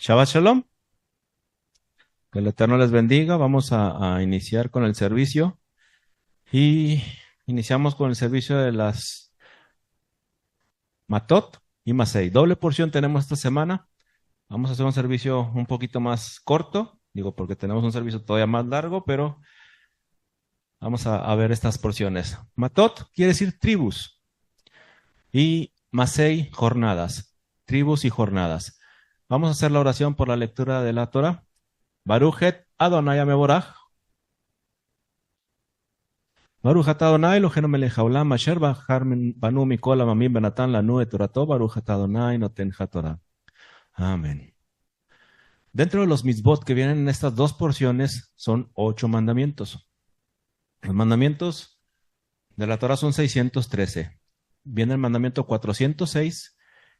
Shabbat Shalom, que el Eterno les bendiga. Vamos a iniciar con el servicio y iniciamos con el servicio de las Matot y Masei. Doble porción tenemos esta semana. Vamos a hacer un servicio un poquito más corto, digo porque tenemos un servicio todavía más largo, pero vamos a ver estas porciones. Matot quiere decir tribus y Masei jornadas, tribus y jornadas. Vamos a hacer la oración por la lectura de la Torah. Baruchet Adonai Mevorach. Baruch atah Adonai Eloheinu melech haolam asher banu mikol hamamim benatan lanu et torato Baruch atah Adonai noten haTorah. Amén. Dentro de los mitzvot que vienen en estas dos porciones son 8 mandamientos. Los mandamientos de la Torah son 613. Viene el mandamiento 406,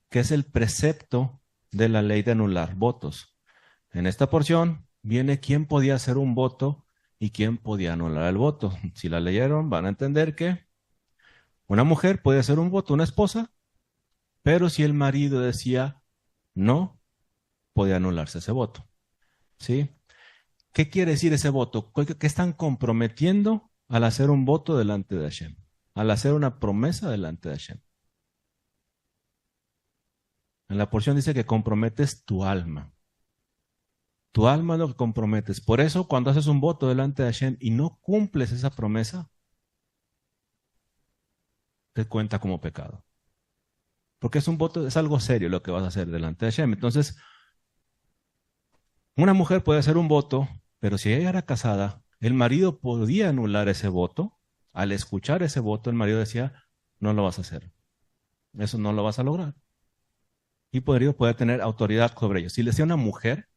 que es el precepto de la ley de anular votos. En esta porción viene quién podía hacer un voto y quién podía anular el voto. Si la leyeron, van a entender que una mujer puede hacer un voto, una esposa, pero si el marido decía no, podía anularse ese voto. ¿Sí? ¿Qué quiere decir ese voto? ¿Qué están comprometiendo al hacer un voto delante de Hashem? Al hacer una promesa delante de Hashem. En la porción dice que comprometes tu alma. Tu alma es lo que comprometes. Por eso, cuando haces un voto delante de Hashem y no cumples esa promesa, te cuenta como pecado. Porque es un voto, es algo serio lo que vas a hacer delante de Hashem. Entonces, una mujer puede hacer un voto, pero si ella era casada, el marido podía anular ese voto. Al escuchar ese voto, el marido decía, no lo vas a hacer. Eso no lo vas a lograr. Y podría poder tener autoridad sobre ellos. Si le decía una mujer,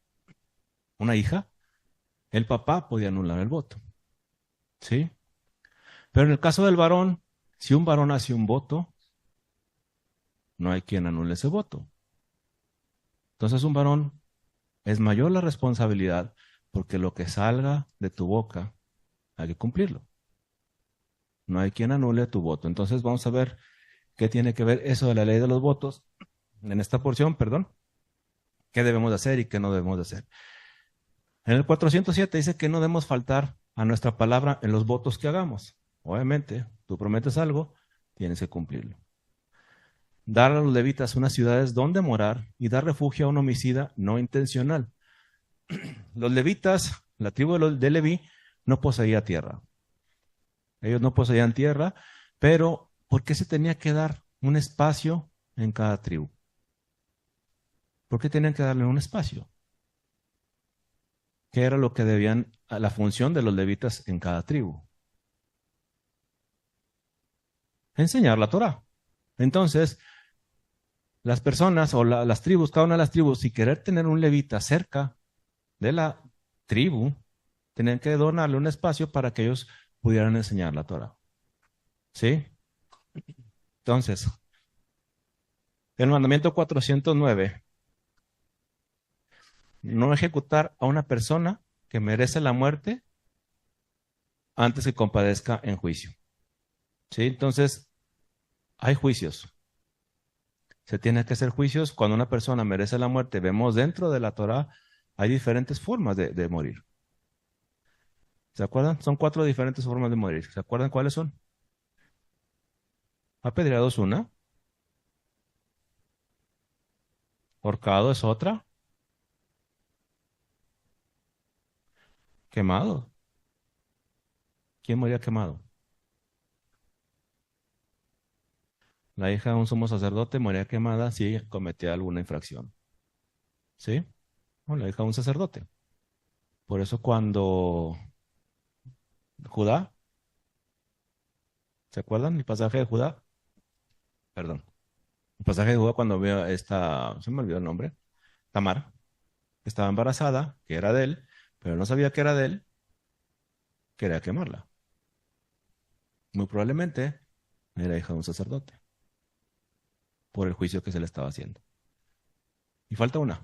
una hija, el papá podía anular el voto. ¿Sí? Pero en el caso del varón, si un varón hace un voto, no hay quien anule ese voto. Entonces un varón es mayor la responsabilidad porque lo que salga de tu boca hay que cumplirlo. No hay quien anule tu voto. Entonces vamos a ver qué tiene que ver eso de la ley de los votos en esta porción, perdón. ¿Qué debemos de hacer y qué no debemos de hacer? En el 407 dice que no debemos faltar a nuestra palabra en los votos que hagamos. Obviamente, tú prometes algo, tienes que cumplirlo. Dar a los levitas unas ciudades donde morar y dar refugio a un homicida no intencional. Los levitas, la tribu de Leví, no poseía tierra. Ellos no poseían tierra, pero ¿por qué se tenía que dar un espacio en cada tribu? ¿Por qué tenían que darle un espacio? ¿Qué era lo que debían, la función de los levitas en cada tribu? Enseñar la Torá. Entonces, las personas o las tribus, cada una de las tribus, si querer tener un levita cerca de la tribu, tenían que donarle un espacio para que ellos pudieran enseñar la Torá. ¿Sí? Entonces, el mandamiento 409, no ejecutar a una persona que merece la muerte antes que compadezca en juicio. ¿Sí? Entonces, hay juicios. Se tienen que hacer juicios cuando una persona merece la muerte. Vemos dentro de la Torá, hay diferentes formas de morir. ¿Se acuerdan? Son 4 diferentes formas de morir. ¿Se acuerdan cuáles son? Apedreado es una, ahorcado es otra, quemado. ¿Quién moría quemado? La hija de un sumo sacerdote moría quemada si cometía alguna infracción. ¿Sí? O la hija de un sacerdote. Por eso cuando Judá, ¿se acuerdan el pasaje de Judá? Perdón. El pasaje de Judá cuando vio a esta, se me olvidó el nombre, Tamar, que estaba embarazada, que era de él, pero no sabía que era de él, quería quemarla. Muy probablemente era hija de un sacerdote, por el juicio que se le estaba haciendo. Y falta una.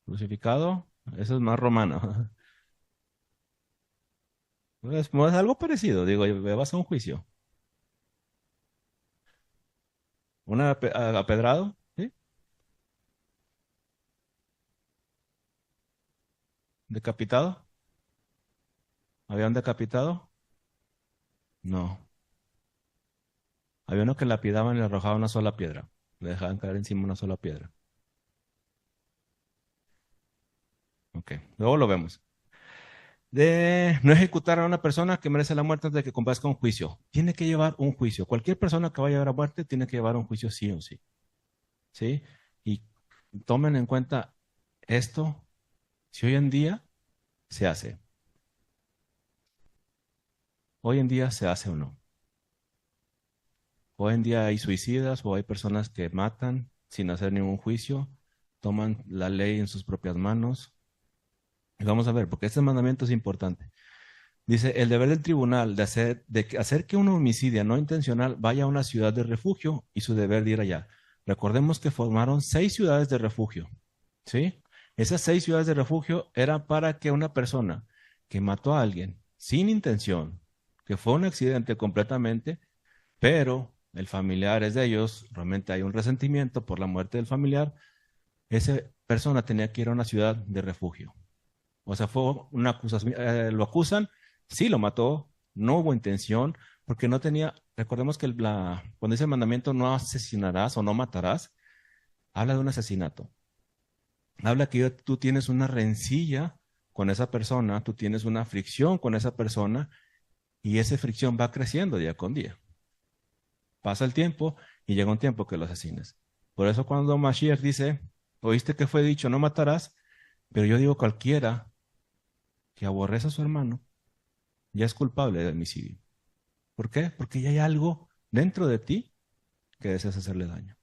Crucificado, eso es más romano. Es algo parecido, digo, vas a un juicio. Apedrado, ¿sí? Decapitado. ¿Había un decapitado? No. Había uno que lapidaban y le arrojaban una sola piedra. Le dejaban caer encima una sola piedra. Ok, luego lo vemos. De no ejecutar a una persona que merece la muerte antes de que comparezca un juicio. Tiene que llevar un juicio. Cualquier persona que vaya a llevar a muerte tiene que llevar un juicio sí o sí. ¿Sí? Y tomen en cuenta esto, si hoy en día se hace. Hoy en día se hace o no. Hoy en día hay suicidas o hay personas que matan sin hacer ningún juicio, toman la ley en sus propias manos. Y vamos a ver, porque este mandamiento es importante. Dice, el deber del tribunal hacer que un homicidio no intencional vaya a una ciudad de refugio y su deber de ir allá. Recordemos que formaron 6 ciudades de refugio, ¿sí? Esas 6 ciudades de refugio eran para que una persona que mató a alguien sin intención, que fue un accidente completamente, pero el familiar es de ellos, realmente hay un resentimiento por la muerte del familiar, esa persona tenía que ir a una ciudad de refugio. O sea, fue una acusación, lo acusan, sí lo mató, no hubo intención, porque no tenía, recordemos que cuando dice el mandamiento no asesinarás o no matarás, habla de un asesinato. Habla que tú tienes una rencilla con esa persona, tú tienes una fricción con esa persona y esa fricción va creciendo día con día. Pasa el tiempo y llega un tiempo que lo asesinas. Por eso cuando Mashiach dice, oíste que fue dicho, no matarás, pero yo digo cualquiera que aborrece a su hermano, ya es culpable de homicidio. ¿Por qué? Porque ya hay algo dentro de ti que deseas hacerle daño.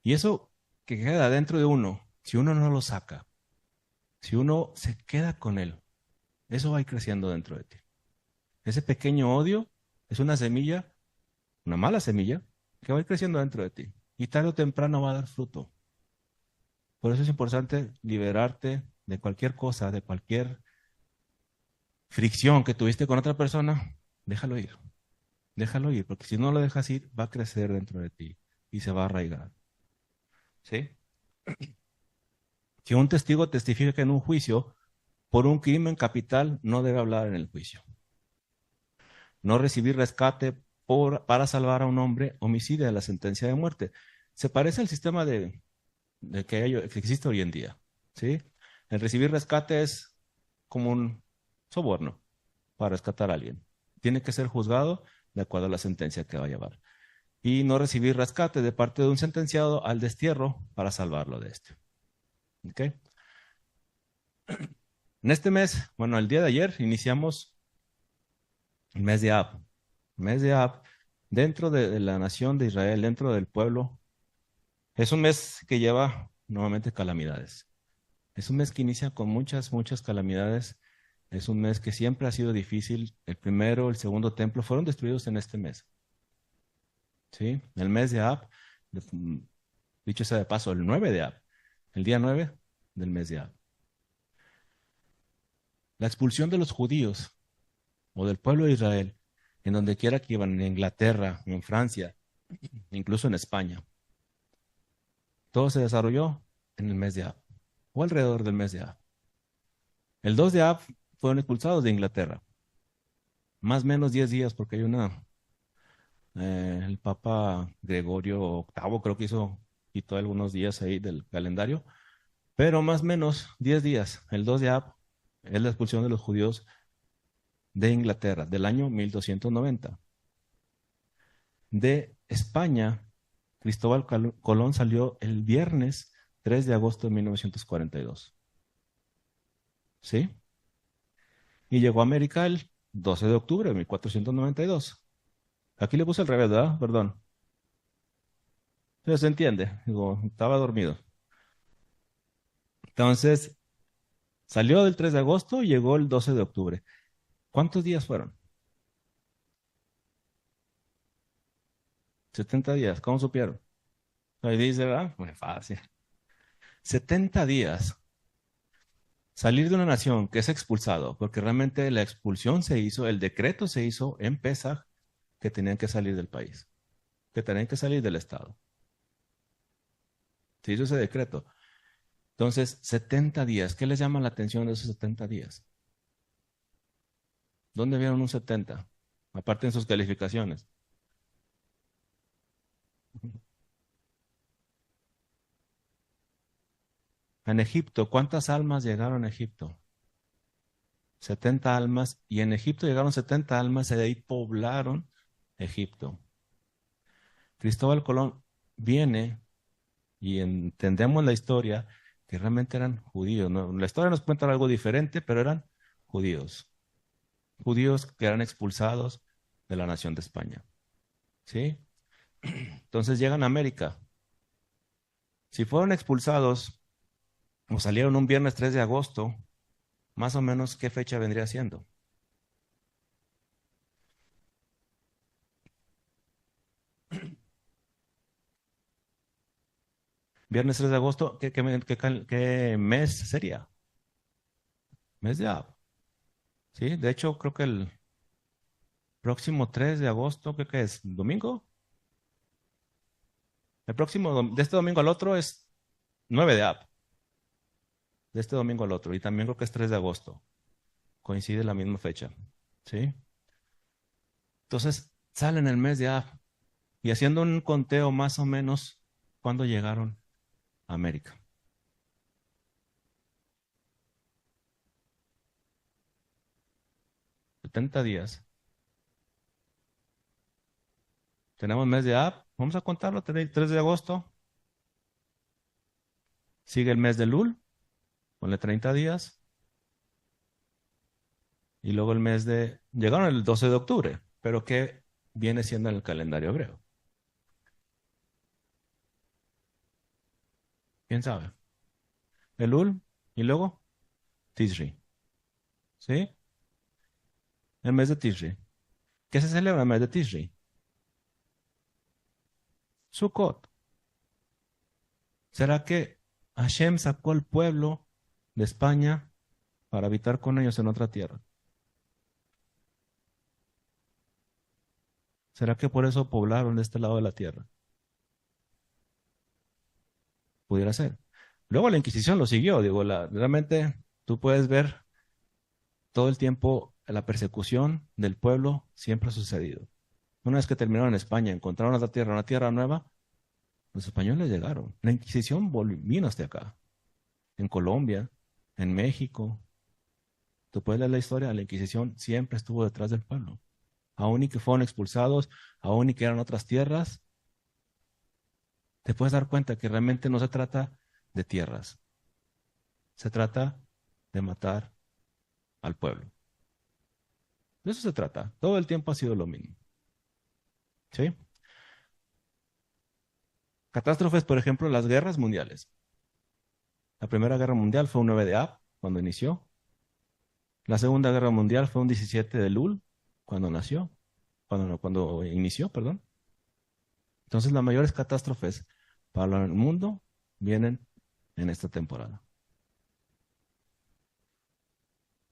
Y eso que queda dentro de uno, si uno no lo saca, si uno se queda con él, eso va a ir creciendo dentro de ti. Ese pequeño odio es una semilla, una mala semilla, que va a ir creciendo dentro de ti. Y tarde o temprano va a dar fruto. Por eso es importante liberarte de cualquier cosa, de cualquier fricción que tuviste con otra persona, déjalo ir. Déjalo ir, porque si no lo dejas ir, va a crecer dentro de ti y se va a arraigar. ¿Sí? Si un testigo testifica en un juicio por un crimen capital, no debe hablar en el juicio. No recibir rescate para salvar a un hombre homicida de la sentencia de muerte. Se parece al sistema que existe hoy en día. ¿Sí? El recibir rescate es como un soborno para rescatar a alguien. Tiene que ser juzgado de acuerdo a la sentencia que va a llevar. Y no recibir rescate de parte de un sentenciado al destierro para salvarlo de este. ¿Ok? En este mes, bueno, el día de ayer iniciamos el mes de Ab. El mes de Ab, dentro de la nación de Israel, dentro del pueblo, es un mes que lleva nuevamente calamidades. Es un mes que inicia con muchas, muchas calamidades. Es un mes que siempre ha sido difícil. El primero, el segundo templo fueron destruidos en este mes. ¿Sí? El mes de Ab, dicho sea de paso, el 9 de Ab, el día 9 del mes de Ab. La expulsión de los judíos o del pueblo de Israel, en donde quiera que iban, en Inglaterra, en Francia, incluso en España, todo se desarrolló en el mes de Ab, o alrededor del mes de Ab. El 2 de Ab fueron expulsados de Inglaterra, más o menos 10 días, porque hay el Papa Gregorio octavo creo que quitó algunos días ahí del calendario, pero más o menos 10 días. El 2 de Ab es la expulsión de los judíos de Inglaterra del año 1290. De España, Cristóbal Colón salió el viernes 3 de agosto de 1942. ¿Sí? Y llegó a América el 12 de octubre de 1492. Aquí le puse al revés, ¿verdad? Perdón. Pero se entiende. Digo, estaba dormido. Entonces, salió del 3 de agosto y llegó el 12 de octubre. ¿Cuántos días fueron? 70 días. ¿Cómo supieron? Ahí dice, ¿verdad? Muy fácil. 70 días. Salir de una nación que es expulsado, porque realmente la expulsión se hizo, el decreto se hizo en Pesaj, que tenían que salir del país, que tenían que salir del Estado. Se hizo ese decreto. Entonces, 70 días. ¿Qué les llama la atención de esos 70 días? ¿Dónde vieron un 70? Aparte en sus calificaciones. En Egipto, ¿cuántas almas llegaron a Egipto? 70 almas. Y en Egipto llegaron 70 almas y de ahí poblaron Egipto. Cristóbal Colón viene y entendemos la historia que realmente eran judíos, ¿no? La historia nos cuenta algo diferente, pero eran judíos. Judíos que eran expulsados de la nación de España. ¿Sí? Entonces llegan a América. Si fueron expulsados o salieron un viernes 3 de agosto, más o menos, ¿qué fecha vendría siendo? Viernes 3 de agosto, ¿qué mes sería? Mes de Ab. ¿Sí? De hecho, creo que el próximo 3 de agosto, ¿qué es? ¿Domingo? El próximo, de este domingo al otro es 9 de Ab. De este domingo al otro. Y también creo que es 3 de agosto. Coincide la misma fecha. ¿Sí? Entonces, salen el mes de Ab. Y haciendo un conteo más o menos, ¿cuándo llegaron a América? 70 días. Tenemos mes de Ab. Vamos a contarlo, 3 de agosto. Sigue el mes de Lul, ponle 30 días. Y luego el mes de... Llegaron el 12 de octubre, pero ¿qué viene siendo en el calendario hebreo? ¿Quién sabe? Elul y luego Tishri. ¿Sí? El mes de Tishri. ¿Qué se celebra el mes de Tishri? Sukkot. ¿Será que Hashem sacó al pueblo de España para habitar con ellos en otra tierra? ¿Será que por eso poblaron de este lado de la tierra? Pudiera ser. Luego la Inquisición lo siguió. Digo, realmente tú puedes ver todo el tiempo la persecución del pueblo siempre ha sucedido. Una vez que terminaron en España, encontraron otra tierra, una tierra nueva, los españoles llegaron. La Inquisición vino hasta acá, en Colombia, en México. Tú puedes leer la historia, la Inquisición siempre estuvo detrás del pueblo. Aún y que fueron expulsados, aún y que eran otras tierras, te puedes dar cuenta que realmente no se trata de tierras, se trata de matar al pueblo. De eso se trata. Todo el tiempo ha sido lo mismo. ¿Sí? Catástrofes, por ejemplo, las guerras mundiales. La Primera Guerra Mundial fue un 9 de Ab, cuando inició. La Segunda Guerra Mundial fue un 17 de Lul, cuando nació, cuando inició, perdón. Entonces, las mayores catástrofes para el mundo vienen en esta temporada.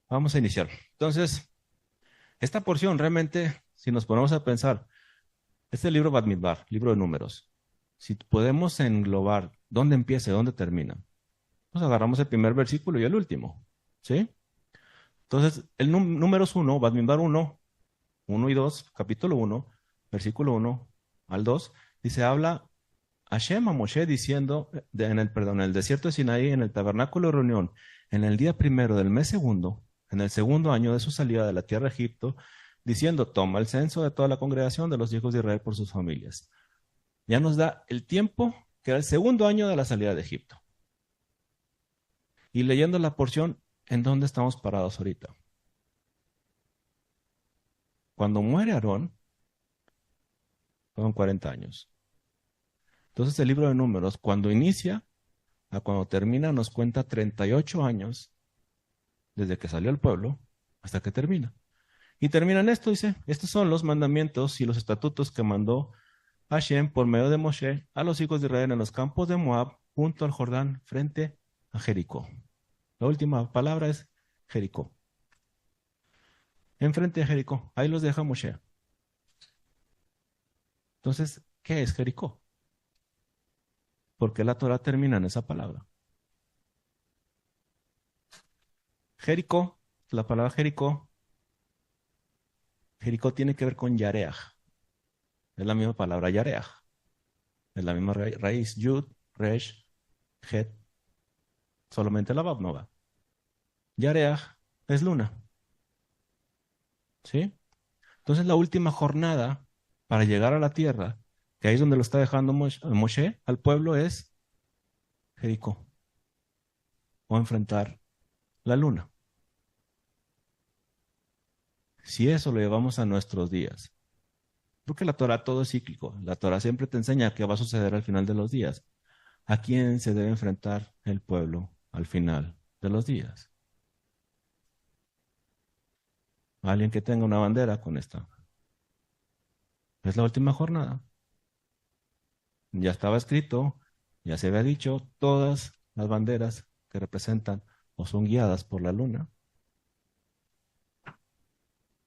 Vamos a iniciar. Entonces, esta porción realmente, si nos ponemos a pensar, este libro Bamidbar, libro de números, si podemos englobar dónde empieza y dónde termina, pues agarramos el primer versículo y el último, ¿sí? Entonces, el números 1, Bamidbar 1, 1 y 2, capítulo 1, versículo 1 al 2, dice, habla Hashem a Moshe diciendo, en el desierto de Sinaí, en el tabernáculo de reunión, en el día primero del mes segundo, en el segundo año de su salida de la tierra de Egipto, diciendo, toma el censo de toda la congregación de los hijos de Israel por sus familias. Ya nos da el tiempo que era el segundo año de la salida de Egipto. Y leyendo la porción, ¿en dónde estamos parados ahorita? Cuando muere Aarón, fueron 40 años. Entonces el libro de números, cuando inicia a cuando termina, nos cuenta 38 años desde que salió el pueblo hasta que termina. Y termina en esto, dice, estos son los mandamientos y los estatutos que mandó Hashem por medio de Moshe a los hijos de Israel en los campos de Moab, junto al Jordán, frente a Jericó. La última palabra es Jericó. Enfrente de Jericó, ahí los deja Moshe. Entonces, ¿qué es Jericó? ¿Por qué la Torah termina en esa palabra? Jericó, la palabra Jericó, Jericó tiene que ver con Yareaj. Es la misma palabra Yareaj. Es la misma raíz, Yud, Resh, Het, solamente la Bab no va. Yareaj es luna. ¿Sí? Entonces la última jornada para llegar a la tierra, que ahí es donde lo está dejando Moshe al pueblo, es Jericó. O enfrentar la luna. Si eso lo llevamos a nuestros días, porque la Torah todo es cíclico, la Torah siempre te enseña qué va a suceder al final de los días. ¿A quién se debe enfrentar el pueblo al final de los días? Alguien que tenga una bandera con esta. Es la última jornada. Ya estaba escrito, ya se había dicho, todas las banderas que representan o son guiadas por la luna.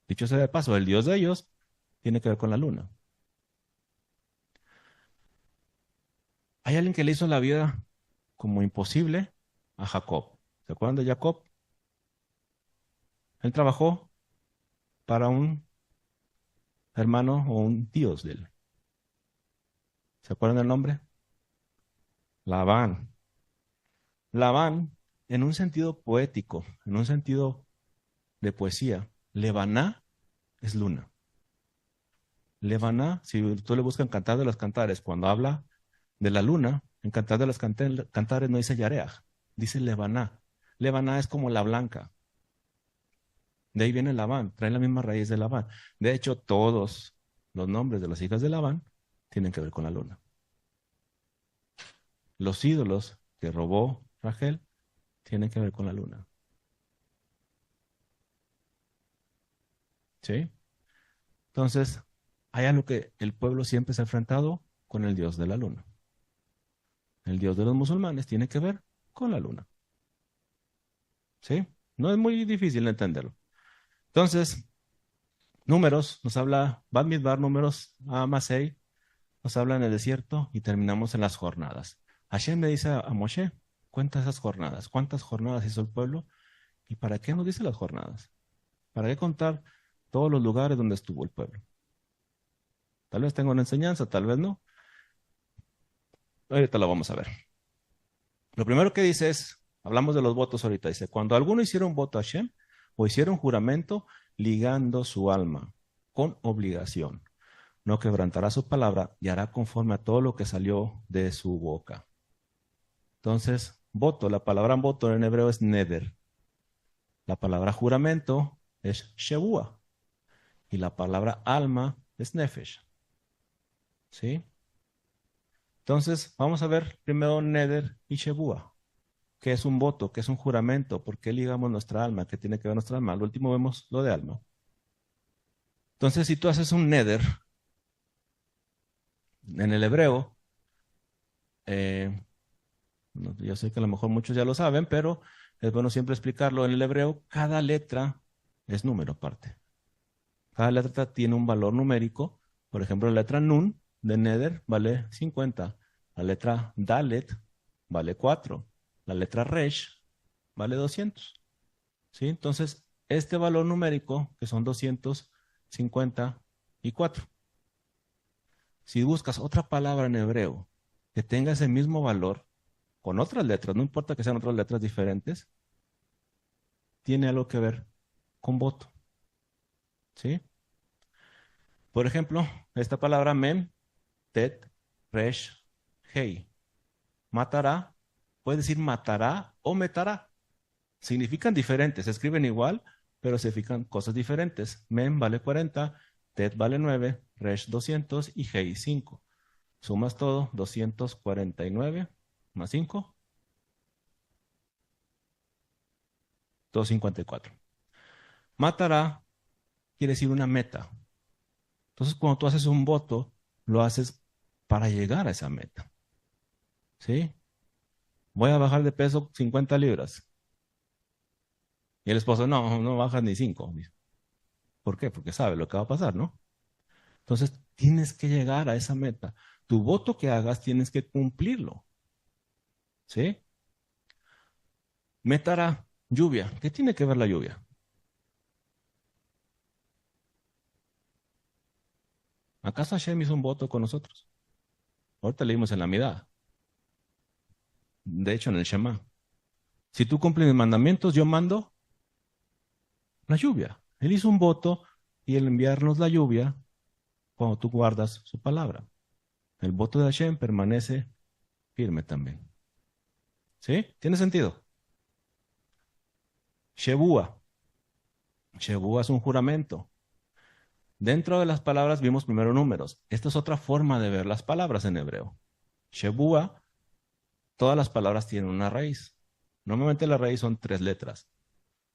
Dicho sea de paso, el Dios de ellos tiene que ver con la luna. Hay alguien que le hizo la vida como imposible a Jacob. ¿Se acuerdan de Jacob? Él trabajó para un hermano o un dios de él. ¿Se acuerdan del nombre? Labán. Labán, en un sentido poético, en un sentido de poesía, Lebaná es luna. Lebaná, si tú le buscas en Cantar de los Cantares, cuando habla de la luna, en Cantar de los Cantares no dice Yareaj, dice Lebaná. Lebaná es como la blanca. De ahí viene Labán, trae la misma raíz de Labán. De hecho, todos los nombres de las hijas de Labán tienen que ver con la luna. Los ídolos que robó Rachel tienen que ver con la luna. ¿Sí? Entonces, hay algo que el pueblo siempre se ha enfrentado con el dios de la luna. El dios de los musulmanes tiene que ver con la luna. ¿Sí? No es muy difícil de entenderlo. Entonces, números, nos habla Bamidbar, números A más 6, nos habla en el desierto y terminamos en las jornadas. Hashem le dice a Moshe, cuenta esas jornadas. ¿Cuántas jornadas hizo el pueblo? ¿Y para qué nos dice las jornadas? ¿Para qué contar todos los lugares donde estuvo el pueblo? Tal vez tenga una enseñanza, tal vez no. Ahorita lo vamos a ver. Lo primero que dice es, hablamos de los votos ahorita, dice, cuando alguno hiciera un voto a Hashem o hiciera un juramento ligando su alma con obligación, no quebrantará su palabra y hará conforme a todo lo que salió de su boca. Entonces, voto, la palabra voto en hebreo es neder. La palabra juramento es shevua. Y la palabra alma es nefesh. ¿Sí? Entonces, vamos a ver primero neder y shevua. ¿Qué es un voto? ¿Qué es un juramento? ¿Por qué ligamos nuestra alma? ¿Qué tiene que ver nuestra alma? Al último vemos lo de alma. Entonces, si tú haces un neder, en el hebreo, yo sé que a lo mejor muchos ya lo saben, pero es bueno siempre explicarlo. En el hebreo, cada letra es número aparte. Cada letra tiene un valor numérico. Por ejemplo, la letra Nun de Neder vale 50. La letra Dalet vale 4. La letra Resh vale 200. ¿Sí? Entonces, este valor numérico, que son 254. Si buscas otra palabra en hebreo que tenga ese mismo valor, con otras letras, no importa que sean otras letras diferentes, tiene algo que ver con voto. ¿Sí? Por ejemplo, esta palabra mem, tet, resh, hei. Matará, puede decir matará o metará. Significan diferentes, se escriben igual, pero significan cosas diferentes. Mem vale 40, tet vale 9, resh 200 y hei 5. Sumas todo, 249 más 5, 254. Matará quiere decir una meta. Entonces, cuando tú haces un voto, lo haces para llegar a esa meta. ¿Sí? Voy a bajar de peso 50 libras. Y el esposo, no, no bajas ni 5. Dice. ¿Por qué? Porque sabe lo que va a pasar, ¿no? Entonces, tienes que llegar a esa meta. Tu voto que hagas tienes que cumplirlo, ¿sí? Meta lluvia. ¿Qué tiene que ver la lluvia? ¿Acaso Hashem hizo un voto con nosotros? Ahorita leímos en la Midá. De hecho, en el Shema. Si tú cumples mis mandamientos, yo mando la lluvia. Él hizo un voto y el enviarnos la lluvia cuando tú guardas su palabra. El voto de Hashem permanece firme también. ¿Sí? ¿Tiene sentido? Shebúa. Shebúa es un juramento. Dentro de las palabras vimos primero números. Esta es otra forma de ver las palabras en hebreo. Shebúa, todas las palabras tienen una raíz. Normalmente la raíz son 3 letras.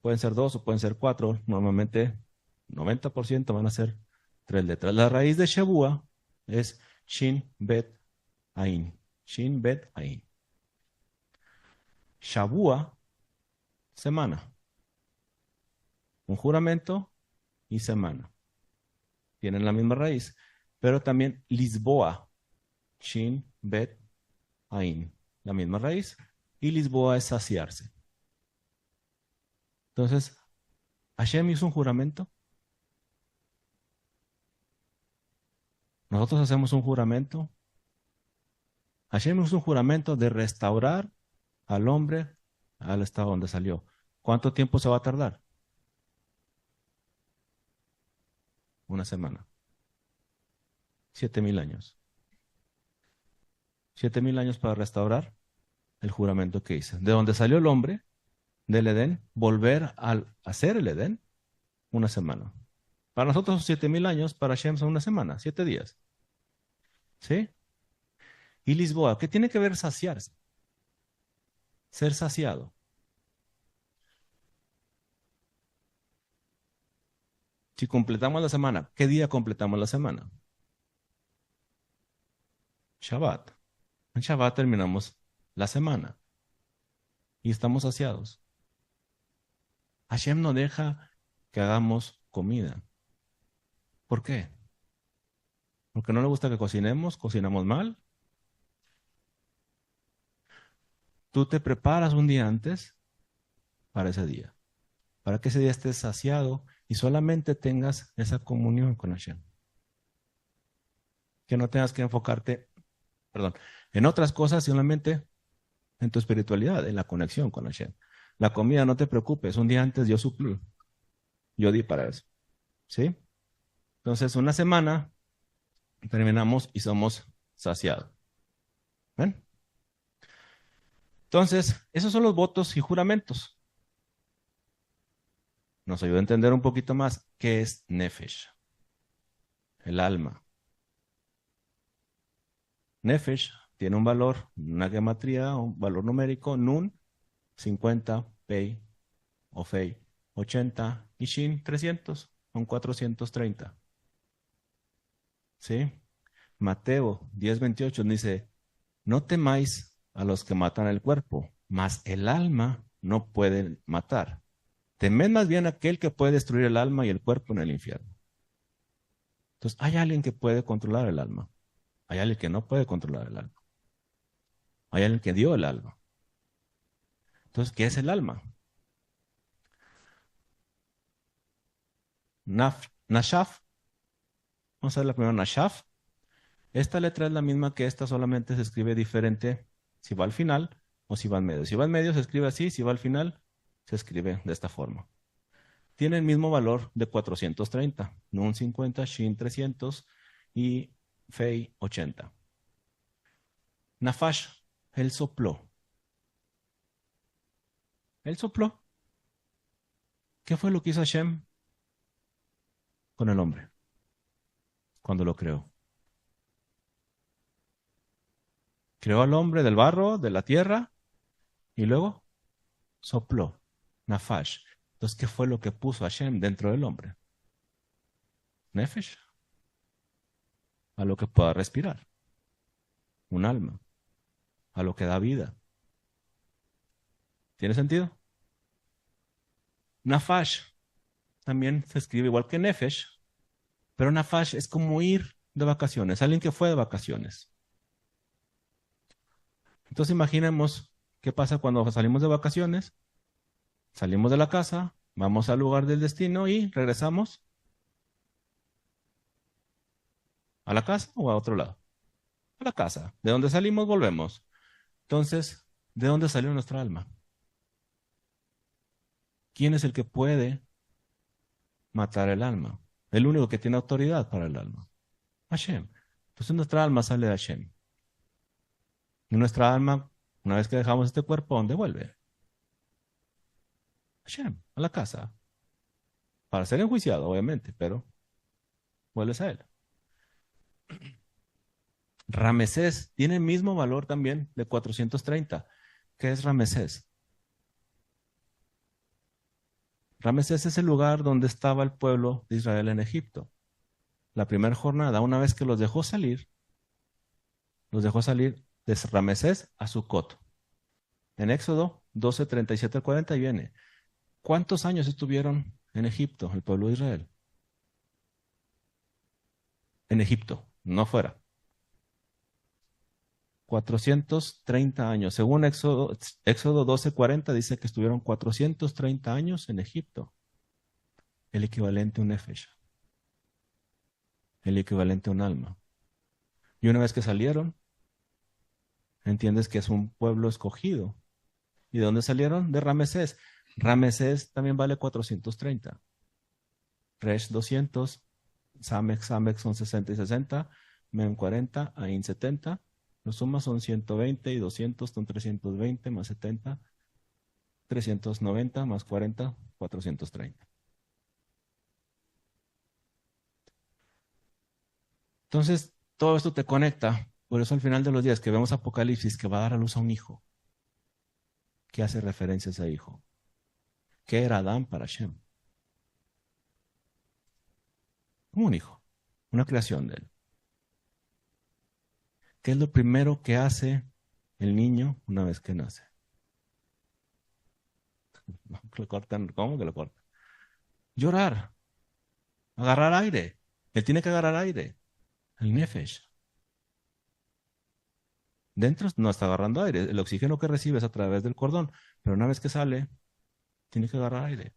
Pueden ser 2 o pueden ser 4. Normalmente 90% van a ser 3 letras. La raíz de Shebúa es Shin Bet Ain. Shin Bet Ain. Shabúa, semana. Un juramento y semana. Tienen la misma raíz. Pero también Lisboa, Shin Bet Ain. La misma raíz. Y Lisboa es saciarse. Entonces, Hashem hizo un juramento. Nosotros hacemos un juramento. Hashem hizo un juramento de restaurar al hombre al estado donde salió. ¿Cuánto tiempo se va a tardar? Una semana. 7,000 años. 7,000 años para restaurar el juramento que hizo. De donde salió el hombre, del Edén, volver al hacer el Edén, una semana. Para nosotros son 7,000 años, para Hashem son una semana, 7 días. ¿Sí? Y Lisboa, ¿qué tiene que ver saciarse? Ser saciado. Si completamos la semana, ¿qué día completamos la semana? Shabbat. En Shabbat terminamos la semana y estamos saciados. Hashem no deja que hagamos comida. ¿Por qué? Porque no le gusta que cocinemos, cocinamos mal. Tú te preparas un día antes para ese día, para que ese día estés saciado y solamente tengas esa comunión con Hashem. Que no tengas que enfocarte, perdón, en otras cosas, solamente en tu espiritualidad, en la conexión con Hashem. La comida, no te preocupes, un día antes yo suplí, yo di para eso. ¿Sí? Entonces, una semana terminamos y somos saciados. ¿Ven? Entonces, esos son los votos y juramentos. Nos ayuda a entender un poquito más qué es Nefesh, el alma. Nefesh tiene un valor, una gematría, un valor numérico, Nun 50, Pei o Fei 80 y Shin 300, son 430. ¿Sí? Mateo 10:28 dice, no temáis a los que matan el cuerpo, mas el alma no pueden matar. Temed más bien a aquel que puede destruir el alma y el cuerpo en el infierno. Entonces, hay alguien que puede controlar el alma. Hay alguien que no puede controlar el alma. Hay alguien que dio el alma. Entonces, ¿qué es el alma? Nashaf. Vamos a ver la primera, Nashaf. Esta letra es la misma que esta, solamente se escribe diferente si va al final o si va al medio. Si va al medio se escribe así, si va al final se escribe de esta forma. Tiene el mismo valor de 430, Nun 50, Shin 300 y Fei 80. Nafash, él sopló. Él sopló. ¿Qué fue lo que hizo Hashem con el hombre cuando lo creó? Creó al hombre del barro, de la tierra, y luego sopló. Nafash. Entonces, ¿qué fue lo que puso Hashem dentro del hombre? Nefesh. A lo que pueda respirar. Un alma. A lo que da vida. ¿Tiene sentido? Nafash también se escribe igual que Nefesh, pero Nafash es como ir de vacaciones, alguien que fue de vacaciones. Entonces imaginemos qué pasa cuando salimos de vacaciones, salimos de la casa, vamos al lugar del destino y regresamos a la casa o a otro lado. A la casa. De donde salimos, volvemos. Entonces, ¿de dónde salió nuestra alma? ¿Quién es el que puede matar el alma? El único que tiene autoridad para el alma. Hashem. Entonces nuestra alma sale de Hashem. Y nuestra alma, una vez que dejamos este cuerpo, ¿dónde vuelve? Hashem, a la casa. Para ser enjuiciado, obviamente, pero vuelves a él. Ramesés tiene el mismo valor también de 430. ¿Qué es Ramesés? Ramesés es el lugar donde estaba el pueblo de Israel en Egipto. La primera jornada, una vez que los dejó salir de Ramesés a Sucot. En Éxodo 12, 37 al 40 viene. ¿Cuántos años estuvieron en Egipto el pueblo de Israel? En Egipto, no fuera. 430 años. Según Éxodo 12, 40 dice que estuvieron 430 años en Egipto. El equivalente a un nefesh. El equivalente a un alma. Y una vez que salieron, entiendes que es un pueblo escogido. ¿Y de dónde salieron? De Ramesés. Ramesés también vale 430. Resh 200, Samek son 60 y 60, Mem 40, Ain 70. Los sumas son 120 y 200 son 320 más 70, 390 más 40, 430. Entonces, todo esto te conecta. Por eso al final de los días que vemos Apocalipsis que va a dar a luz a un hijo, que hace referencia a ese hijo. ¿Qué era Adán para Shem? Como un hijo, una creación de él. ¿Qué es lo primero que hace el niño una vez que nace? Lo cortan, ¿cómo que lo cortan? Llorar, agarrar aire. Él tiene que agarrar aire. El nefesh. Dentro no está agarrando aire. El oxígeno que recibe es a través del cordón. Pero una vez que sale, tiene que agarrar aire.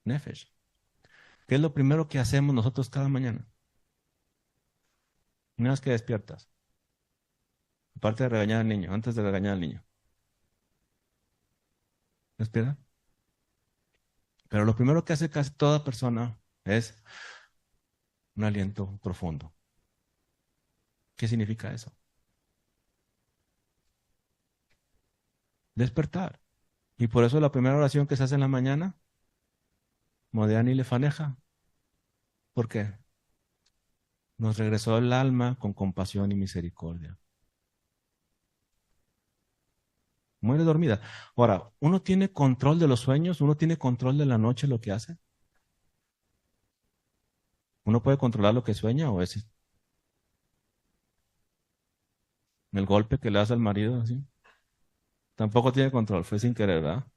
Nefesh. ¿Qué es lo primero que hacemos nosotros cada mañana? Una vez que despiertas. Aparte de regañar al niño, antes de regañar al niño. ¿Despierta? Pero lo primero que hace casi toda persona es un aliento profundo. ¿Qué significa eso? Despertar. Y por eso la primera oración que se hace en la mañana, Modeani Lefaneja. ¿Por qué? Nos regresó el alma con compasión y misericordia. Muere dormida. Ahora, ¿uno tiene control de los sueños? ¿Uno tiene control de la noche, lo que hace? ¿Uno puede controlar lo que sueña o es el golpe que le hace al marido así? Tampoco tiene control, fue sin querer, ¿verdad?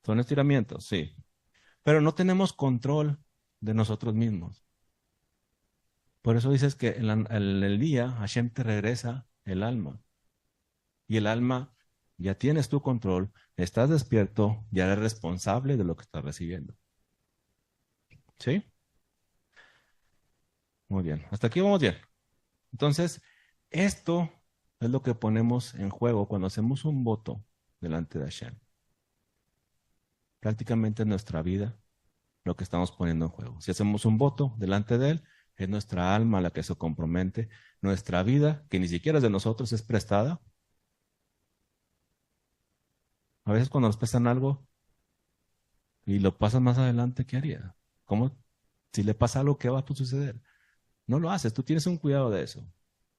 Son estiramientos, sí. Pero no tenemos control de nosotros mismos. Por eso dices que en el día Hashem te regresa el alma. Y el alma, ya tienes tu control, estás despierto, ya eres responsable de lo que estás recibiendo. ¿Sí? Muy bien. Hasta aquí vamos bien. Entonces, esto es lo que ponemos en juego cuando hacemos un voto delante de Hashem. Prácticamente es nuestra vida lo que estamos poniendo en juego. Si hacemos un voto delante de Él, es nuestra alma la que se compromete, nuestra vida, que ni siquiera es de nosotros, es prestada. A veces cuando nos prestan algo y lo pasan más adelante, ¿qué haría? ¿Cómo? Si le pasa algo, ¿qué va a suceder? No lo haces, tú tienes un cuidado de eso.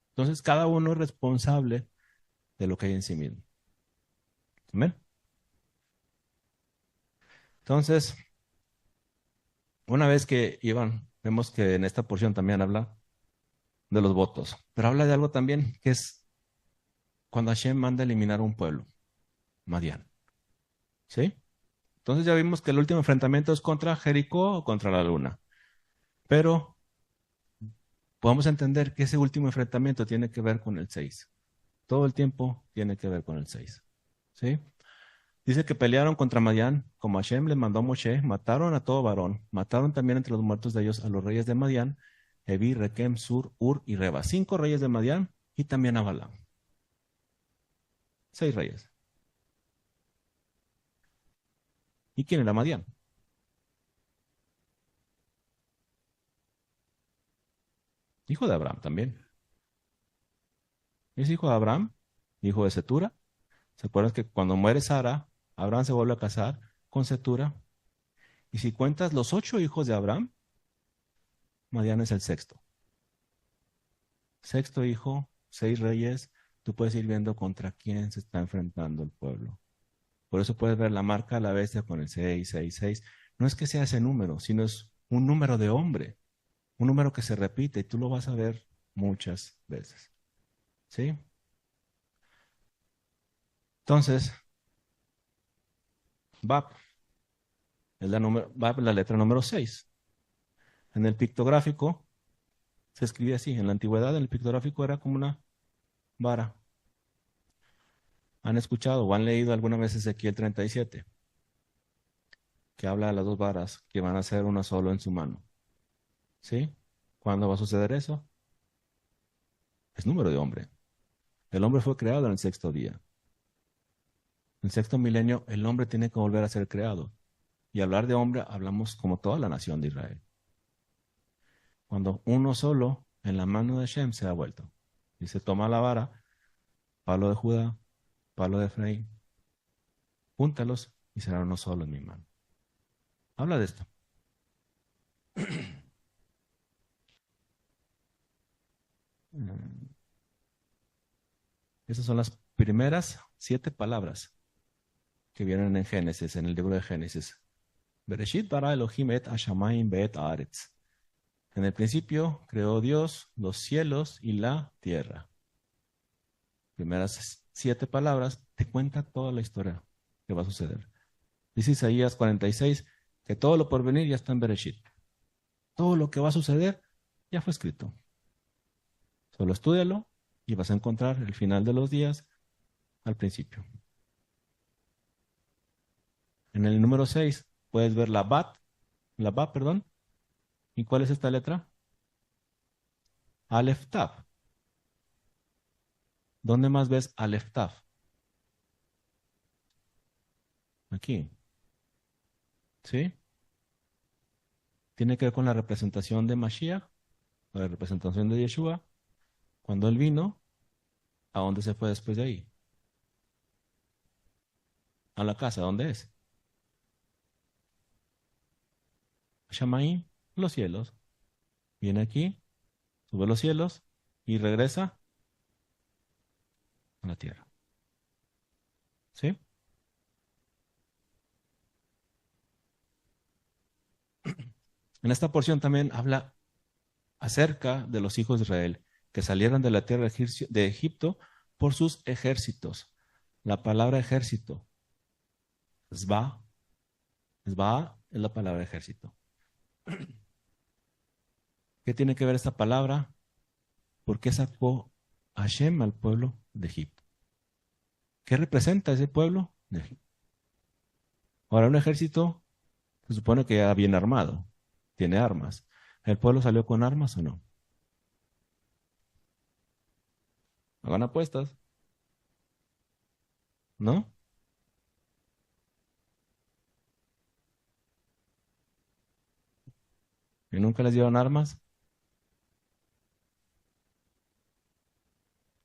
Entonces, cada uno es responsable de lo que hay en sí mismo. ¿Amén? Entonces, una vez que Iván, vemos que en esta porción también habla de los votos, pero habla de algo también que es cuando Hashem manda eliminar a un pueblo, Madián. ¿Sí? Entonces ya vimos que el último enfrentamiento es contra Jericó o contra la luna. Pero podemos entender que ese último enfrentamiento tiene que ver con el 6. Todo el tiempo tiene que ver con el 6. ¿Sí? Dice que pelearon contra Madián, como Hashem le mandó a Moshe, mataron a todo varón, mataron también entre los muertos de ellos a los reyes de Madián, Evi, Rekem, Sur, Ur y Reba. 5 reyes de Madián y también a Balaam. 6 reyes. ¿Y quién era Madián? Hijo de Abraham también. Es hijo de Abraham, hijo de Setura. ¿Se acuerdan que cuando muere Sara, Abraham se vuelve a casar con Setura? Y si cuentas los 8 hijos de Abraham, Madián es el sexto. Sexto hijo, 6 reyes. Tú puedes ir viendo contra quién se está enfrentando el pueblo. Por eso puedes ver la marca a la bestia con el 666. No es que sea ese número, sino es un número de hombre, un número que se repite y tú lo vas a ver muchas veces. ¿Sí? Entonces, Bab Bab es la letra número 6. En el pictográfico se escribía así. En la antigüedad, el pictográfico era como una vara. ¿Han escuchado o han leído alguna vez Ezequiel 37? Que habla de las 2 varas que van a ser una solo en su mano. ¿Sí? ¿Cuándo va a suceder eso? Es número de hombre. El hombre fue creado en el sexto día. En el sexto milenio, el hombre tiene que volver a ser creado. Y hablar de hombre, hablamos como toda la nación de Israel. Cuando uno solo en la mano de Shem se ha vuelto. Y se toma la vara, palo de Judá, palo de Efraín, júntalos y será uno solo en mi mano. Habla de esto. Esas son las primeras 7 palabras que vienen en Génesis, en el libro de Génesis. Bereshit bara Elohim et hashamayim be'et haaretz. En el principio creó Dios los cielos y la tierra. Primeras 7 palabras te cuenta toda la historia que va a suceder. Dice Isaías 46 que todo lo por venir ya está en Bereshit. Todo lo que va a suceder ya fue escrito. Solo estúdialo y vas a encontrar el final de los días al principio. En el número 6 puedes ver la Bat, perdón. ¿Y cuál es esta letra? Aleph Tav. ¿Dónde más ves Aleph Tav? Aquí. ¿Sí? Tiene que ver con la representación de Mashiach, la representación de Yeshua. Cuando él vino, ¿a dónde se fue después de ahí? A la casa, ¿dónde es? Shamaim, los cielos. Viene aquí, sube los cielos y regresa a la tierra. ¿Sí? En esta porción también habla acerca de los hijos de Israel que salieron de la tierra de Egipto por sus ejércitos. La palabra ejército, Zba, Zba es la palabra ejército. ¿Qué tiene que ver esta palabra? ¿Por qué sacó Hashem al pueblo de Egipto? ¿Qué representa ese pueblo de Egipto? Ahora, un ejército se supone que ya viene armado, tiene armas. ¿El pueblo salió con armas o no? Hagan apuestas, ¿no? ¿Y nunca les dieron armas?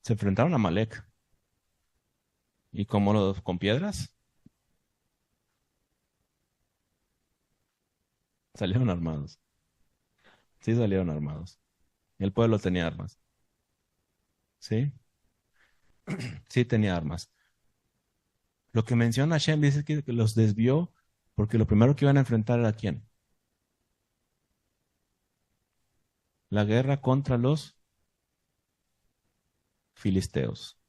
Se enfrentaron a Malek. ¿Y cómo con piedras? Salieron armados. Sí, salieron armados. El pueblo tenía armas. ¿Sí? Sí tenía armas. Lo que menciona Hashem dice que los desvió porque lo primero que iban a enfrentar era ¿quién? La guerra contra los filisteos,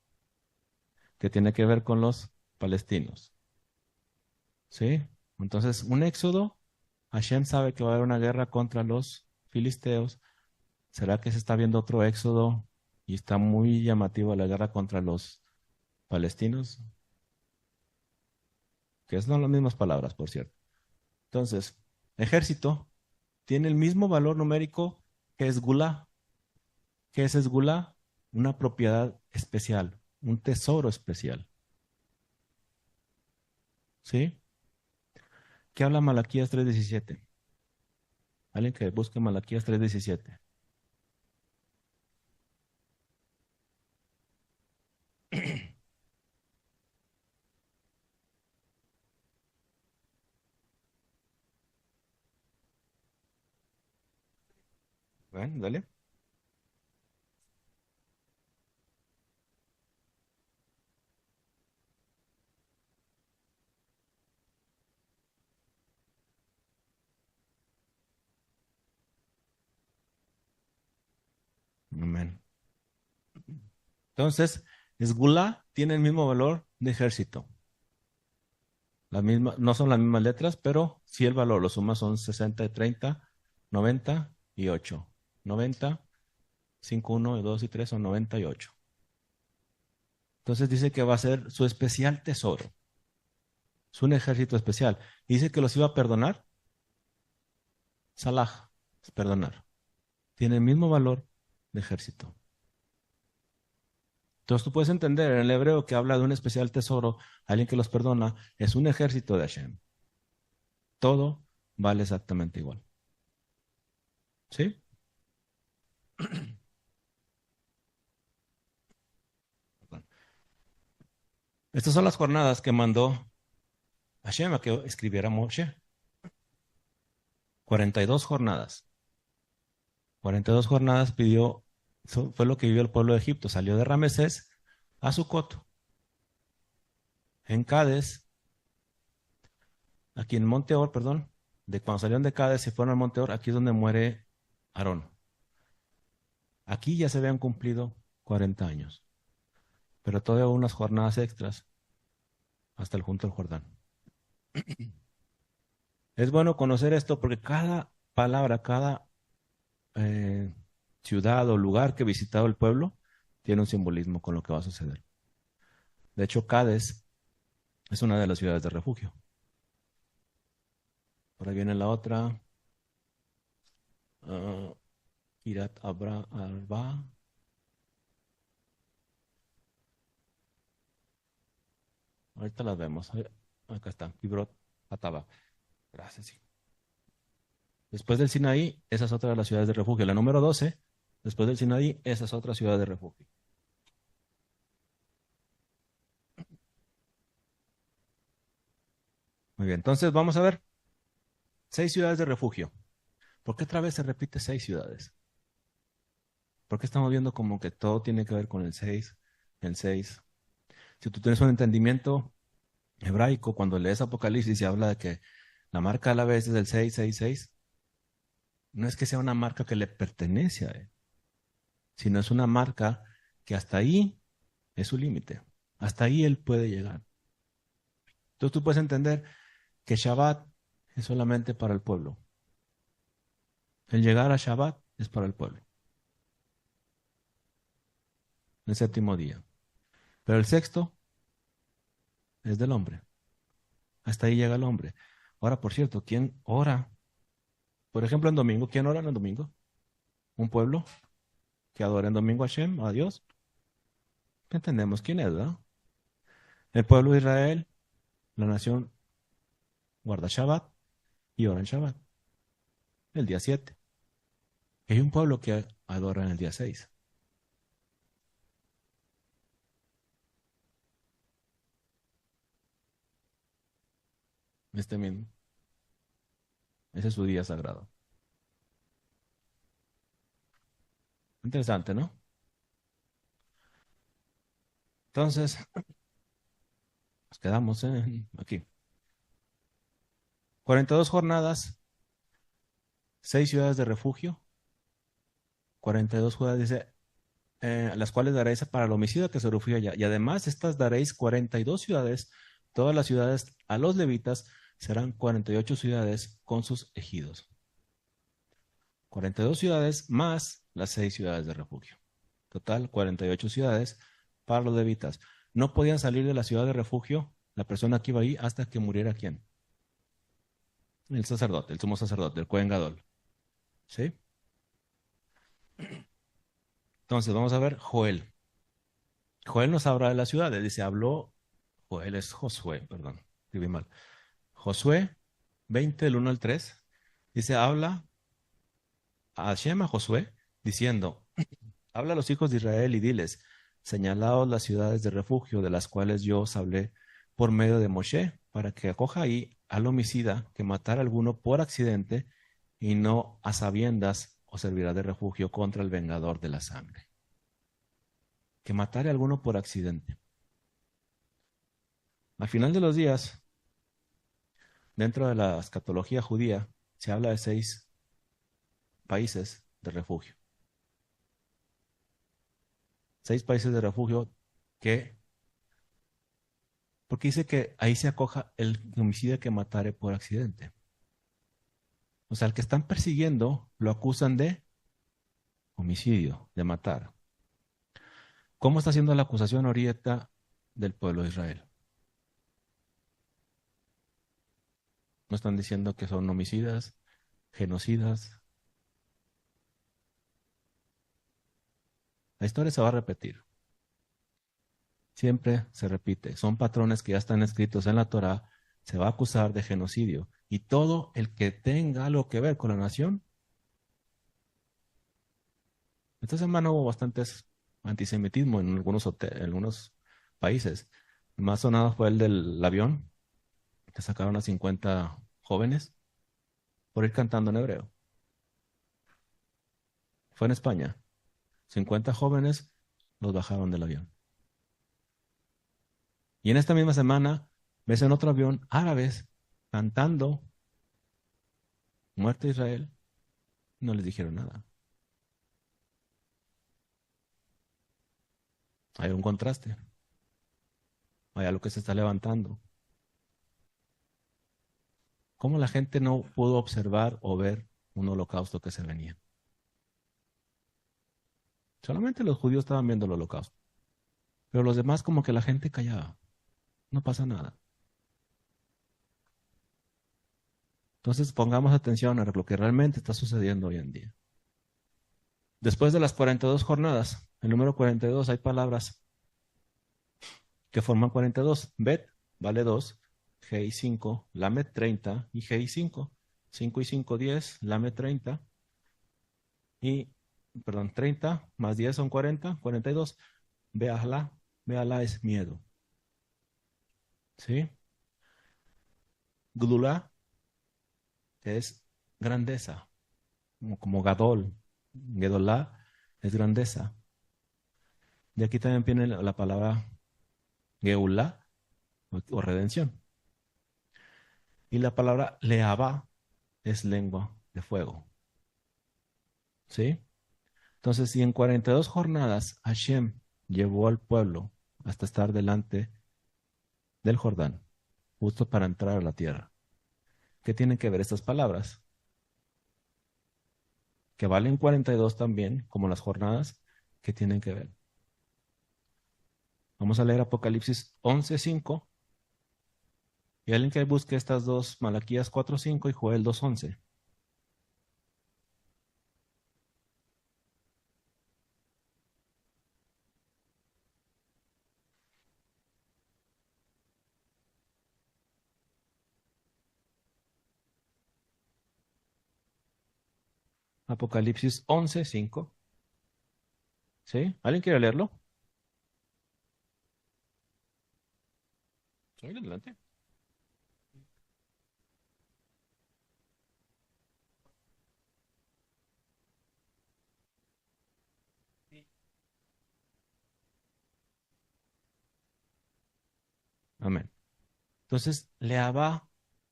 que tiene que ver con los palestinos. ¿Sí? Entonces, un éxodo, Hashem sabe que va a haber una guerra contra los filisteos. ¿Será que se está viendo otro éxodo y está muy llamativo la guerra contra los palestinos? Que son las mismas palabras, por cierto. Entonces, ejército tiene el mismo valor numérico que Esgulá. ¿Qué es Esgulá? Una propiedad especial, un tesoro especial. ¿Sí? ¿Qué habla Malaquías 3:17? Alguien que busque Malaquías 3:17. Bueno, dale. Amén. Entonces, Esgulá tiene el mismo valor de ejército. La misma, no son las mismas letras, pero sí el valor. Los sumas son 60 y 30, 90 y 8. 90, 5, 1, 2 y 3 son 98. Entonces dice que va a ser su especial tesoro. Es un ejército especial. Dice que los iba a perdonar. Salah, es perdonar. Tiene el mismo valor de ejército. Entonces tú puedes entender en el hebreo que habla de un especial tesoro, alguien que los perdona, es un ejército de Hashem. Todo vale exactamente igual. ¿Sí? Bueno, estas son las jornadas que mandó Hashem a que escribiera Moshe. 42 jornadas. 42 jornadas pidió, fue lo que vivió el pueblo de Egipto. Salió de Ramesés a Sucot. En Cádiz, aquí en Monte Or, perdón, de cuando salieron de Cádiz y fueron al Monte Or, aquí es donde muere Aarón. Aquí ya se habían cumplido 40 años, pero todavía hubo unas jornadas extras hasta el junto al Jordán. Es bueno conocer esto porque cada palabra, cada eh, ciudad o lugar que ha visitado el pueblo tiene un simbolismo con lo que va a suceder. De hecho, Cádiz es una de las ciudades de refugio. Por ahí viene la otra, uh, Kirat Arba. Ahorita las vemos. Acá está, Kibrot Ataba. Gracias. Sí. Después del Sinaí, esa es otra de las ciudades de refugio. La número 12, después del Sinaí, esa es otra ciudad de refugio. Muy bien, entonces vamos a ver 6 ciudades de refugio. ¿Por qué otra vez se repite 6 ciudades? ¿Por qué estamos viendo como que todo tiene que ver con el 6, el 6? Si tú tienes un entendimiento hebraico, cuando lees Apocalipsis y habla de que la marca a la vez es el 666, no es que sea una marca que le pertenece a él, sino es una marca que hasta ahí es su límite. Hasta ahí él puede llegar. Entonces tú puedes entender que Shabbat es solamente para el pueblo. El llegar a Shabbat es para el pueblo. El séptimo día. Pero el sexto es del hombre. Hasta ahí llega el hombre. Ahora, por cierto, ¿quién ora? Por ejemplo, en domingo, ¿quién ora en el domingo? ¿Un pueblo que adora en domingo a Hashem, a Dios? Entendemos quién es, ¿verdad? El pueblo de Israel, la nación, guarda Shabbat y ora en Shabbat, el día 7. Hay un pueblo que adora en el día 6. Este mismo. Ese es su día sagrado. Interesante, ¿no? Entonces, nos quedamos aquí. 42 jornadas, 6 ciudades de refugio, 42 ciudades, dice, las cuales daréis para el homicida que se refugia allá. Y además, estas daréis 42 ciudades, todas las ciudades a los levitas, serán 48 ciudades con sus ejidos. 42 ciudades más las 6 ciudades de refugio. Total, 48 ciudades para los levitas. No podían salir de la ciudad de refugio la persona que iba ahí hasta que muriera ¿quién? El sacerdote, el sumo sacerdote, el Cohen Gadol. ¿Sí? Entonces, vamos a ver Joel. Joel nos habla de las ciudades. Dice, habló, Joel es Josué, perdón, escribí mal. Josué 20, del 1 al 3. Dice, habla a Hashem, a Josué, diciendo, habla a los hijos de Israel y diles, señalaos las ciudades de refugio de las cuales yo os hablé por medio de Moshe, para que acoja ahí al homicida que matara a alguno por accidente y no a sabiendas os servirá de refugio contra el vengador de la sangre. Que matare a alguno por accidente. Al final de los días, dentro de la escatología judía, se habla de 6 países de refugio. 6 países de refugio que, porque dice que ahí se acoja el homicida que matare por accidente. O sea, al que están persiguiendo lo acusan de homicidio, de matar. ¿Cómo está haciendo la acusación ahorita del pueblo de Israel? No están diciendo que son homicidas, genocidas. La historia se va a repetir. Siempre se repite. Son patrones que ya están escritos en la Torá. Se va a acusar de genocidio. Y todo el que tenga algo que ver con la nación. Esta semana hubo bastantes antisemitismo en en algunos países. El más sonado fue el del avión, que sacaron a 50 jóvenes por ir cantando en hebreo. Fue en España. 50 jóvenes los bajaron del avión. Y en esta misma semana ves en otro avión árabes cantando muerte a Israel. No les dijeron nada. Hay un contraste. Hay algo que se está levantando. ¿Cómo la gente no pudo observar o ver un holocausto que se venía? Solamente los judíos estaban viendo el holocausto. Pero los demás como que la gente callaba. No pasa nada. Entonces pongamos atención a lo que realmente está sucediendo hoy en día. Después de las 42 jornadas, el número 42, hay palabras que forman 42. Bet vale 2, G y 5, Lamed 30 y G y 5. 5 y 5, 10, Lamed 30 y, perdón, 30 más 10 son 40, 42. Bealá, Bealá es miedo. ¿Sí? Gdulá es grandeza, como Gadol. Gedolá es grandeza. De aquí también viene la palabra Geulá o redención. Y la palabra Leabá es lengua de fuego. ¿Sí? Entonces, si en 42 jornadas Hashem llevó al pueblo hasta estar delante del Jordán, justo para entrar a la tierra, ¿qué tienen que ver estas palabras? Que valen 42 también, como las jornadas, ¿qué tienen que ver? Vamos a leer Apocalipsis 11:5. Y alguien que busque estas dos, Malaquías 4:5 y Joel 2:11. Apocalipsis 11:5. ¿Sí? ¿Alguien quiere leerlo? Sí, adelante. Amén. Entonces, Leabá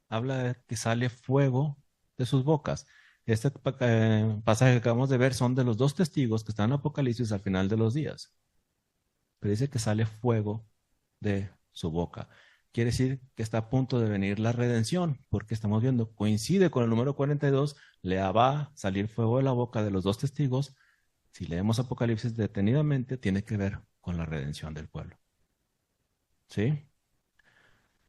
habla de que sale fuego de sus bocas. Este pasaje que acabamos de ver son de los dos testigos que están en Apocalipsis al final de los días. Pero dice que sale fuego de su boca. quiere decir que está a punto de venir la redención, porque estamos viendo, coincide con el número 42, le va a salir fuego de la boca de los dos testigos. Si leemos Apocalipsis detenidamente, tiene que ver con la redención del pueblo. ¿Sí?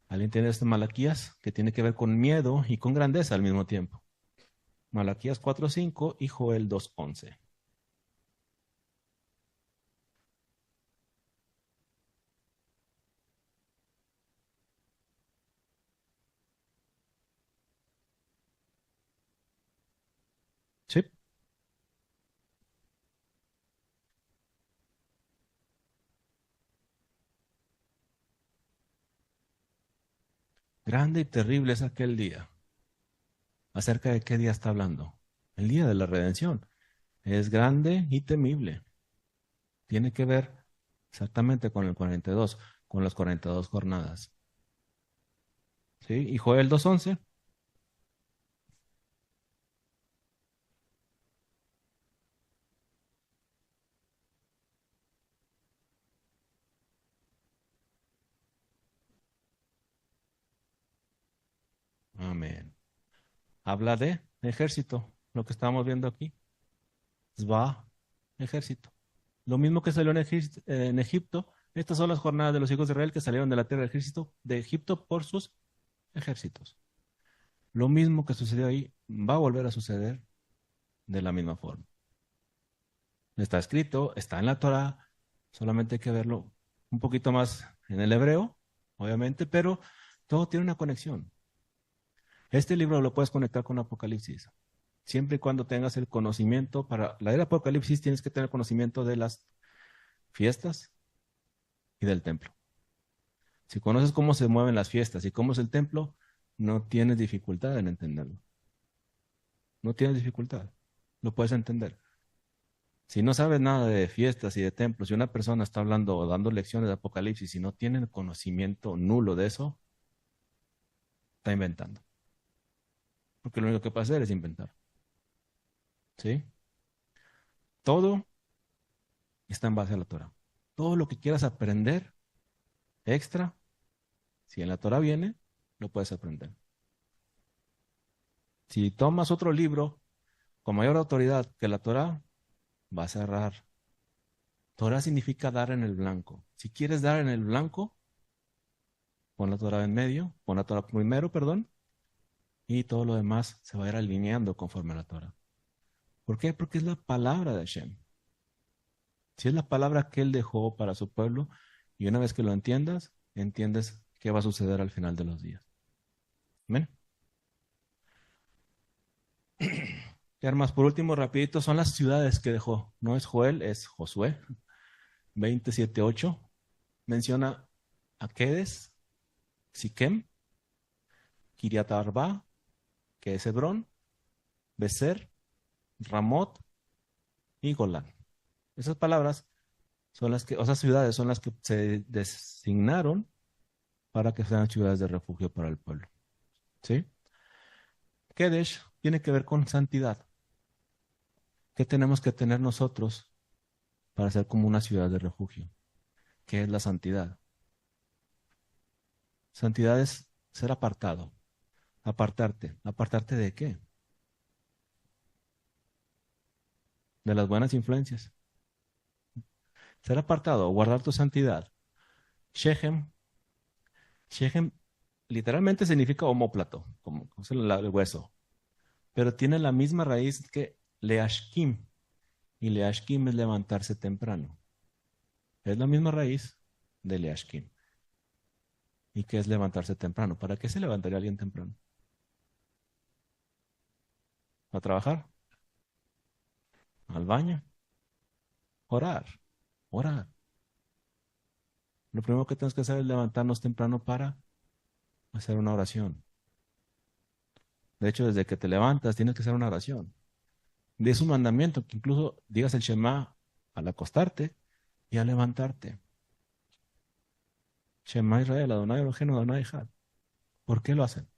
¿Alguien tiene este Malaquías que tiene que ver con miedo y con grandeza al mismo tiempo? Malaquías 4:5 y Joel 2:11. Sí. Grande y terrible es aquel día. ¿Acerca de qué día está hablando? El día de la redención. Es grande y temible. Tiene que ver exactamente con el 42, con las 42 jornadas. ¿Sí? Y Joel 2:11. Amén. Habla de ejército, lo que estamos viendo aquí. Zba, ejército. Lo mismo que salió en Egipto. Estas son las jornadas de los hijos de Israel que salieron de la tierra de Egipto por sus ejércitos. Lo mismo que sucedió ahí va a volver a suceder de la misma forma. Está escrito, está en la Torah, solamente hay que verlo un poquito más en el hebreo, obviamente, pero todo tiene una conexión. Este libro lo puedes conectar con Apocalipsis, siempre y cuando tengas el conocimiento. Para la era Apocalipsis tienes que tener conocimiento de las fiestas y del templo. Si conoces cómo se mueven las fiestas y cómo es el templo, no tienes dificultad en entenderlo. No tienes dificultad. Lo puedes entender. Si no sabes nada de fiestas y de templos, si una persona está hablando o dando lecciones de Apocalipsis y no tiene conocimiento nulo de eso, está inventando. Porque lo único que puede hacer es inventar. ¿Sí? Todo está en base a la Torah. Todo lo que quieras aprender extra, si en la Torah viene, lo puedes aprender. Si tomas otro libro con mayor autoridad que la Torah, vas a errar. Torah significa dar en el blanco. Si quieres dar en el blanco, pon la Torah en medio, pon la Torah primero, perdón, y todo lo demás se va a ir alineando conforme a la Torah. ¿Por qué? Porque es la palabra de Hashem. Si es la palabra que Él dejó para su pueblo, y una vez que lo entiendas, entiendes qué va a suceder al final de los días. Amén. Y armas, por último, rapidito, son las ciudades que dejó. No es Joel, es Josué. 27:8. Menciona a Kedes, Siquem, Kiriat Arba, que es Hebrón, Becer, Ramot y Golán. Esas palabras son las que, o esas ciudades son las que se designaron para que sean ciudades de refugio para el pueblo. ¿Sí? Kedesh tiene que ver con santidad. ¿Qué tenemos que tener nosotros para ser como una ciudad de refugio? ¿Qué es la santidad? Santidad es ser apartado, apartarte. ¿Apartarte de qué? De las buenas influencias. Ser apartado, guardar tu santidad. Shechem, Shechem literalmente significa omóplato, como es el hueso, pero tiene la misma raíz que Leashkim, y Leashkim es levantarse temprano. Es la misma raíz de Leashkim. ¿Y qué es levantarse temprano? ¿Para qué se levantaría alguien temprano? ¿A trabajar? ¿Al baño? Orar. Orar. Lo primero que tenemos que hacer es levantarnos temprano para hacer una oración. De hecho, desde que te levantas tienes que hacer una oración. Es un mandamiento que incluso digas el Shema al acostarte y al levantarte. Shema Israel, Adonai Eloheinu, Adonai Echad. ¿Por qué lo hacen?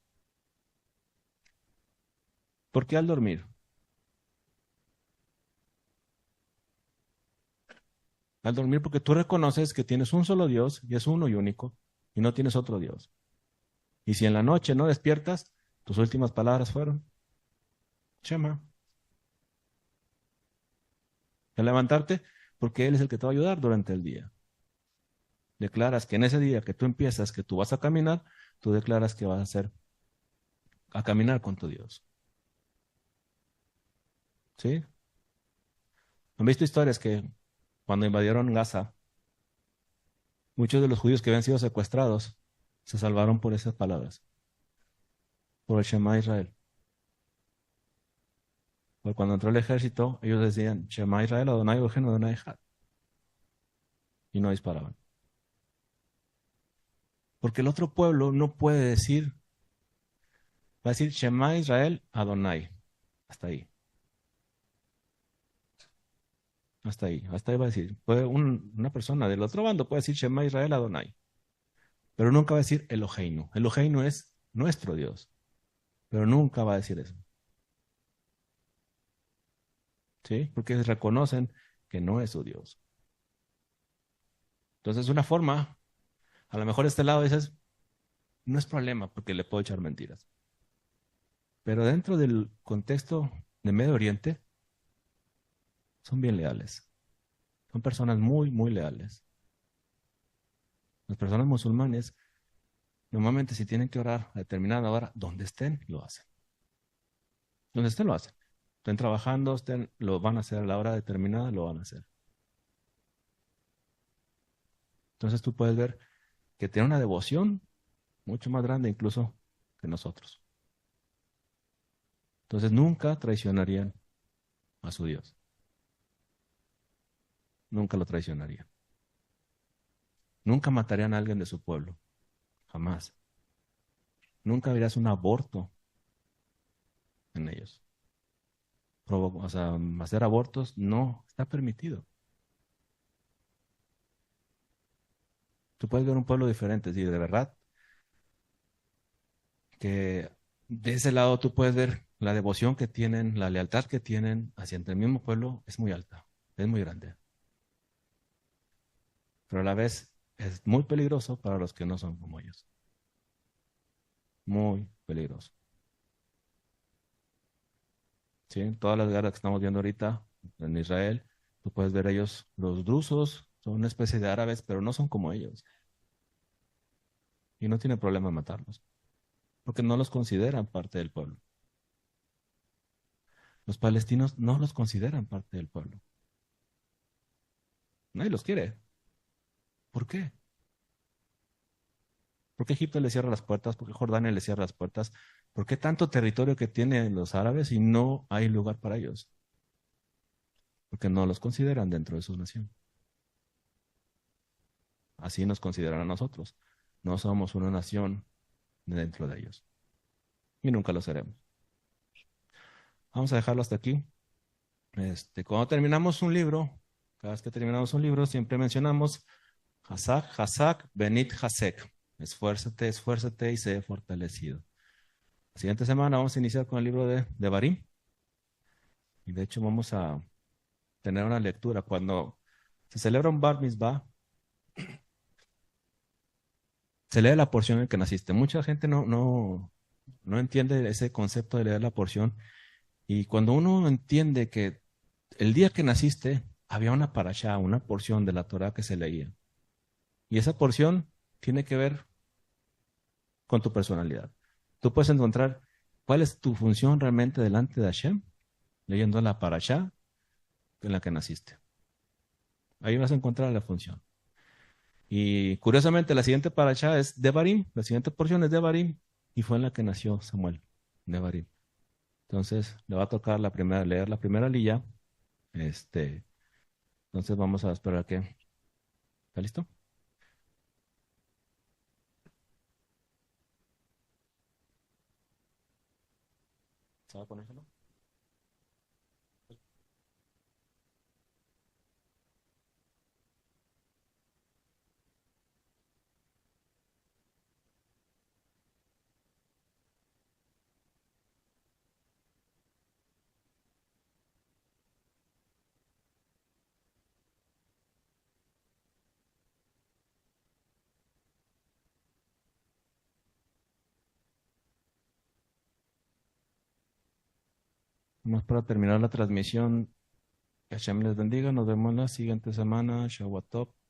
¿Por qué al dormir? Al dormir porque tú reconoces que tienes un solo Dios y es uno y único, y no tienes otro Dios. Y si en la noche no despiertas, tus últimas palabras fueron, Shema, de levantarte, porque Él es el que te va a ayudar durante el día. Declaras que en ese día que tú empiezas, que tú vas a caminar, tú declaras que vas a hacer, a caminar con tu Dios. ¿Sí? ¿Han visto historias que cuando invadieron Gaza, muchos de los judíos que habían sido secuestrados se salvaron por esas palabras, por el Shema Israel? Porque cuando entró el ejército, ellos decían, Shema Israel, Adonai Elohenu, Adonai Echad, y no disparaban. Porque el otro pueblo no puede decir, va a decir Shema Israel, Adonai. Hasta ahí. Hasta ahí va a decir. Una persona del otro bando puede decir Shema Israel, Adonai. Pero nunca va a decir Eloheinu. Eloheinu es nuestro Dios. Pero nunca va a decir eso. ¿Sí? Porque reconocen que no es su Dios. Entonces, una forma, a lo mejor este lado dices, no es problema porque le puedo echar mentiras. Pero dentro del contexto de Medio Oriente, son bien leales. Son personas muy, muy leales. Las personas musulmanes, normalmente si tienen que orar a determinada hora, donde estén, lo hacen. Donde estén, lo hacen. Estén trabajando, lo van a hacer a la hora determinada, lo van a hacer. Entonces tú puedes ver que tiene una devoción mucho más grande incluso que nosotros. Entonces nunca traicionarían a su Dios. Nunca lo traicionarían. Nunca matarían a alguien de su pueblo. Jamás. Nunca verías un aborto en ellos. O sea, hacer abortos no está permitido. Tú puedes ver un pueblo diferente, sí, de verdad, que de ese lado tú puedes ver la devoción que tienen, la lealtad que tienen hacia entre el mismo pueblo es muy alta, es muy grande. Pero a la vez es muy peligroso para los que no son como ellos. Muy peligroso. ¿Sí? Todas las guerras que estamos viendo ahorita en Israel, tú puedes ver ellos, los drusos, son una especie de árabes, pero no son como ellos. Y no tiene problema en matarlos, porque no los consideran parte del pueblo. Los palestinos no los consideran parte del pueblo. Nadie los quiere. ¿Por qué? ¿Por qué Egipto le cierra las puertas? ¿Por qué Jordania le cierra las puertas? ¿Por qué tanto territorio que tienen los árabes y no hay lugar para ellos? Porque no los consideran dentro de su nación. Así nos consideran a nosotros. No somos una nación dentro de ellos. Y nunca lo seremos. Vamos a dejarlo hasta aquí. Cuando terminamos un libro, cada vez que terminamos un libro, siempre mencionamos Hazak, Hazak, Benit Hasek. Esfuérzate, esfuérzate y sé fortalecido. La siguiente semana vamos a iniciar con el libro de Barim. Y de hecho vamos a tener una lectura. Cuando se celebra un Bar Mitzvah, se lee la porción en que naciste. Mucha gente no entiende ese concepto de leer la porción. Y cuando uno entiende que el día que naciste había una parashá, una porción de la Torah que se leía. Y esa porción tiene que ver con tu personalidad. Tú puedes encontrar cuál es tu función realmente delante de Hashem, leyendo la parashá en la que naciste. Ahí vas a encontrar la función. Y curiosamente, la siguiente parashá es Devarim, la siguiente porción es Devarim, y fue en la que nació Samuel, Devarim. Entonces, le va a tocar leer la primera lilla. Este, entonces vamos a esperar que. ¿Está listo? ¿Sabe ponérselo? Más para terminar la transmisión, que Hashem les bendiga. Nos vemos la siguiente semana. Shabbat Tov.